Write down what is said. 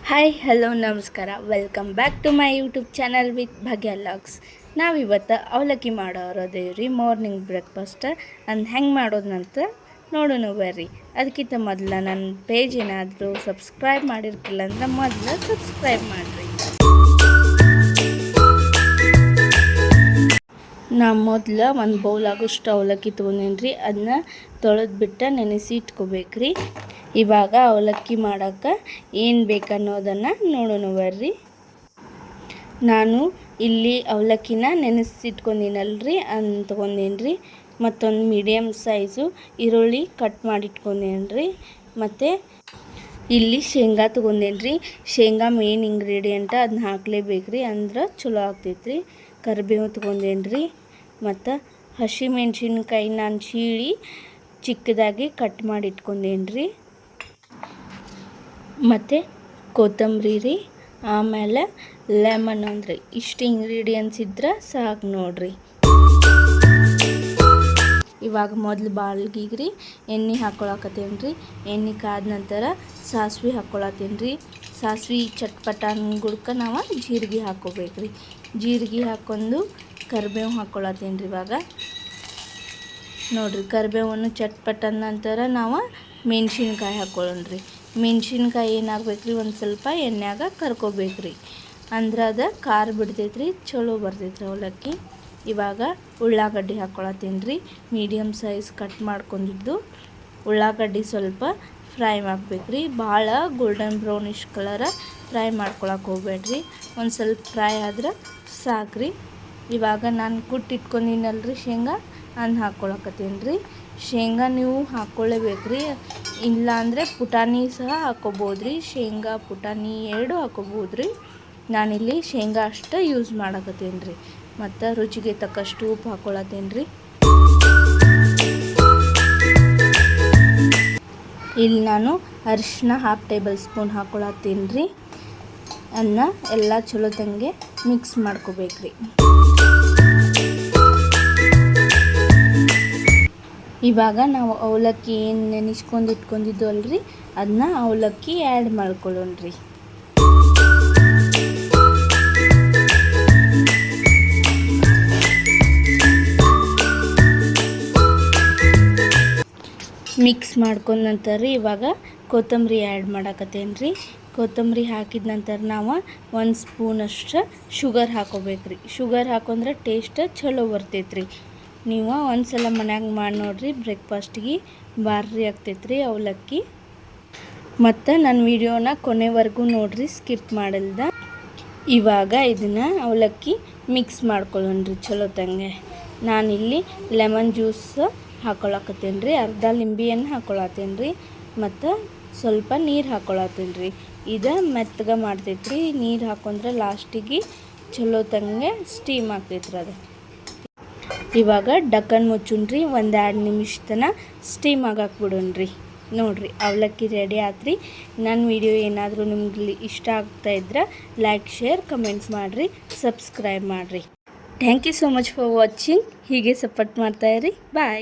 Hi hello ನಮಸ್ಕಾರ, welcome back to my YouTube channel with Bhagya logs. ನಾವಿವತ್ತು ಅವಲಕ್ಕಿ ಮಾಡೋರದೇವ್ರಿ morning breakfast ಅಂದ್ ಹೆಂಗೆ ಮಾಡೋದಂತ ನೋಡೋಣ ಬರ್ರಿ. ಅದಕ್ಕಿಂತ ಮೊದಲು ನನ್ನ ಪೇಜ್ ಏನಾದರೂ ಸಬ್ಸ್ಕ್ರೈಬ್ ಮಾಡಿರ್ಕಿಲ್ಲ ಅಂದ್ರೆ ಮೊದಲು ಸಬ್ಸ್ಕ್ರೈಬ್ ಮಾಡಿರಿ. ನಾ ಮೊದಲು ಒಂದು ಬೌಲಾಗೋಷ್ಟು ಅವಲಕ್ಕಿ ತೊಗೊಂಡೇನ್ರಿ. ಅದನ್ನ ತೊಳೆದ್ಬಿಟ್ಟು ನೆನೆಸಿ ಇಟ್ಕೋಬೇಕ್ರಿ. ಇವಾಗ ಅವಲಕ್ಕಿ ಮಾಡೋಕ್ಕೆ ಏನು ಬೇಕನ್ನೋದನ್ನು ನೋಡೋಣ ಬರ್ರಿ. ನಾನು ಇಲ್ಲಿ ಅವಲಕ್ಕಿನ ನೆನೆಸಿಟ್ಕೊಂಡೀನಲ್ರಿ, ಅದನ್ನ ತೊಗೊಂಡೇನ್ರಿ. ಮತ್ತೊಂದು ಮೀಡಿಯಮ್ ಸೈಜು ಈರುಳ್ಳಿ ಕಟ್ ಮಾಡಿಟ್ಕೊಂಡೇನ್ರಿ. ಮತ್ತು ಇಲ್ಲಿ ಶೇಂಗಾ ತೊಗೊಂಡೇನ್ರಿ. ಶೇಂಗಾ ಮೇನ್ ಇಂಗ್ರೀಡಿಯೆಂಟ್, ಅದನ್ನ ಹಾಕ್ಲೇಬೇಕ್ರಿ, ಅಂದ್ರೆ ಚಲೋ ಆಗ್ತೈತ್ರಿ. ಕರಿಬೇವು ತೊಗೊಂಡೇನ್ರಿ. ಮತ್ತು ಹಸಿಮೆಣ್ಸಿನ್ಕಾಯಿ ನಾನು ಚೀಳಿ ಚಿಕ್ಕದಾಗಿ ಕಟ್ ಮಾಡಿ ಇಟ್ಕೊಂಡೇನ್ರಿ. ಮತ್ತು ಕೊತ್ತಂಬರಿ ರೀ, ಆಮೇಲೆ ಲೆಮನ್. ಅಂದರೆ ಇಷ್ಟು ಇಂಗ್ರೀಡಿಯೆಂಟ್ಸ್ ಇದ್ರೆ ಸಾಕು ನೋಡ್ರಿ. ಇವಾಗ ಮೊದಲು ಬಾಳ್ಗಿಗೆ ರೀ ಎಣ್ಣೆ ಹಾಕ್ಕೊಳಕತ್ತೇನೆ ರೀ. ಎಣ್ಣೆ ಕಾದ ನಂತರ ಸಾಸ್ವೆ ಹಾಕ್ಕೊಳತ್ತೀನಿ ರೀ. ಸಾಸ್ವೆ ಚಟ್ಪಟ ಗುಡ್ಕ ನಾವು ಜೀರಿಗೆ ಹಾಕ್ಕೋಬೇಕ್ರಿ. ಜೀರಿಗೆ ಹಾಕ್ಕೊಂಡು ಕರಿಬೇವು ಹಾಕ್ಕೊಳತ್ತೀನಿ ರೀ. ಇವಾಗ ನೋಡಿರಿ, ಕರಿಬೇವನ್ನು ಚಟ್ಪಟ ನಂತರ ನಾವು ಮೆಣಸಿನ್ಕಾಯಿ ಹಾಕ್ಕೊಳ್ಳೋಣ್ರಿ. ಮೆಣಸಿನ್ಕಾಯಿ ಏನಾಗಬೇಕು ರೀ, ಒಂದು ಸ್ವಲ್ಪ ಎಣ್ಣೆಯಾಗ ಕರ್ಕೋಬೇಕ್ರಿ, ಅಂದ್ರೆ ಅದು ಖಾರ ಬಿಡ್ತೈತ್ರಿ, ಚಲೋ ಬರ್ತೈತ್ರಿ ಅವಲಕ್ಕಿ. ಇವಾಗ ಉಳ್ಳಾಗಡ್ಡಿ ಹಾಕ್ಕೊಳತ್ತೀನಿ ರೀ. ಮೀಡಿಯಮ್ ಸೈಜ್ ಕಟ್ ಮಾಡ್ಕೊಂಡಿದ್ದು ಉಳ್ಳಾಗಡ್ಡಿ ಸ್ವಲ್ಪ ಫ್ರೈ ಮಾಡ್ಬೇಕ್ರಿ. ಭಾಳ ಗೋಲ್ಡನ್ ಬ್ರೌನಿಷ್ ಕಲರ ಫ್ರೈ ಮಾಡ್ಕೊಳಕ್ಕೆ ಹೋಗ್ಬೇಡ್ರಿ, ಒಂದು ಸ್ವಲ್ಪ ಫ್ರೈ ಆದ್ರೆ ಸಾಕ್ರಿ. ಇವಾಗ ನಾನು ಕುಟ್ಟಿಟ್ಕೊಂಡಿನಲ್ರಿ ಶೇಂಗಾ, ಅದನ್ನ ಹಾಕ್ಕೊಳಕತ್ತೀನಿ ರೀ. ಶೇಂಗಾ ನೀವು ಹಾಕ್ಕೊಳ್ಳೇಬೇಕ್ರಿ, ಇಲ್ಲ ಅಂದರೆ ಪುಟಾಣಿ ಸಹ ಹಾಕ್ಕೋಬೋದ್ರಿ. ಶೇಂಗಾ ಪುಟಾಣಿ ಎರಡು ಹಾಕ್ಕೋಬೋದ್ರಿ. ನಾನಿಲ್ಲಿ ಶೇಂಗಾ ಅಷ್ಟು ಯೂಸ್ ಮಾಡಕತ್ತೀನಿ ರೀ. ಮತ್ತು ರುಚಿಗೆ ತಕ್ಕಷ್ಟು ಉಪ್ಪು ಹಾಕ್ಕೊಳತ್ತೀನಿ ರೀ. ಇಲ್ಲಿ ನಾನು ಅರಿಶಿನ 1/2 ಟೇಬಲ್ ಸ್ಪೂನ್ ಹಾಕ್ಕೊಳತ್ತೀನಿ ರೀ. ಅದನ್ನ ಎಲ್ಲ ಚಲೋ ತಂಗೆ ಮಿಕ್ಸ್ ಮಾಡ್ಕೋಬೇಕ್ರಿ. ಇವಾಗ ನಾವು ಅವಲಕ್ಕಿ ಏನು ನೆನೆಸ್ಕೊಂಡು ಇಟ್ಕೊಂಡಿದ್ದು ಅಲ್ರಿ, ಅದನ್ನ ಅವಲಕ್ಕಿ ಆ್ಯಡ್ ಮಾಡ್ಕೊಳ್ಳೋಣ್ರಿ. ಮಿಕ್ಸ್ ಮಾಡ್ಕೊಂಡ ನಂತರ ರೀ ಇವಾಗ ಕೊತ್ತಂಬರಿ ಆ್ಯಡ್ ಮಾಡಕತ್ತೇನೆ ರೀ. ಕೊತ್ತಂಬರಿ ಹಾಕಿದ ನಂತರ ನಾವು 1 ಸ್ಪೂನಷ್ಟು ಶುಗರ್ ಹಾಕೋಬೇಕ್ರಿ. ಶುಗರ್ ಹಾಕೊಂಡ್ರೆ ಟೇಸ್ಟ್ ಚಲೋ ಬರ್ತೈತ್ರಿ. ನೀವು ಒಂದು ಸಲ ಮನ್ಯಾಗ ಮಾಡಿ ನೋಡಿರಿ, ಬ್ರೇಕ್ಫಾಸ್ಟಿಗೆ ಭಾರಿ ಆಗ್ತೈತ್ರಿ ಅವಲಕ್ಕಿ. ಮತ್ತು ನನ್ನ ವಿಡಿಯೋನ ಕೊನೆವರೆಗೂ ನೋಡಿರಿ, ಸ್ಕಿಪ್ ಮಾಡಲ್ದ. ಇವಾಗ ಇದನ್ನು ಅವಲಕ್ಕಿ ಮಿಕ್ಸ್ ಮಾಡ್ಕೊಳ್ಳೋಣ್ರಿ ಚಲೋ ತಂಗೆ. ನಾನಿಲ್ಲಿ ಲೆಮನ್ ಜ್ಯೂಸ್ ಹಾಕ್ಕೊಳಕತ್ತೀನಿ ರೀ. ಅರ್ಧ ಲಿಂಬೆಯನ್ನು ಹಾಕ್ಕೊಳತ್ತೀನಿ ರೀ. ಮತ್ತು ಸ್ವಲ್ಪ ನೀರು ಹಾಕ್ಕೊಳತ್ತೀನಿ ರೀ. ಇದು ಮೆತ್ತಗೆ ಮಾಡ್ತೈತ್ರಿ. ನೀರು ಹಾಕೊಂಡ್ರೆ ಲಾಸ್ಟಿಗೆ ಚಲೋ ತಂಗೆ ಸ್ಟೀಮ್ ಆಗ್ತೈತ್ರಿ ಅದು. ಇವಾಗ ಡಕ್ಕನ್ ಮುಚ್ಚುಣ್ರಿ, 1-2 ನಿಮಿಷ ತನಕ ಸ್ಟೀಮ್ ಆಗಕ್ಕೆ ಬಿಡೋಣ್ರಿ. ನೋಡಿರಿ, ಅವಲಕ್ಕಿ ರೆಡಿ ಆತ್ರಿ. ನನ್ನ ವಿಡಿಯೋ ಏನಾದರೂ ನಿಮ್ಗೆ ಇಷ್ಟ ಆಗ್ತಾಯಿದ್ರೆ ಲೈಕ್, ಶೇರ್, ಕಮೆಂಟ್ಸ್ ಮಾಡಿರಿ, ಸಬ್ಸ್ಕ್ರೈಬ್ ಮಾಡಿರಿ. Thank you so much for watching. ಹೀಗೆ ಸಪೋರ್ಟ್ ಮಾಡ್ತಾಯಿರಿ. ಬಾಯ್.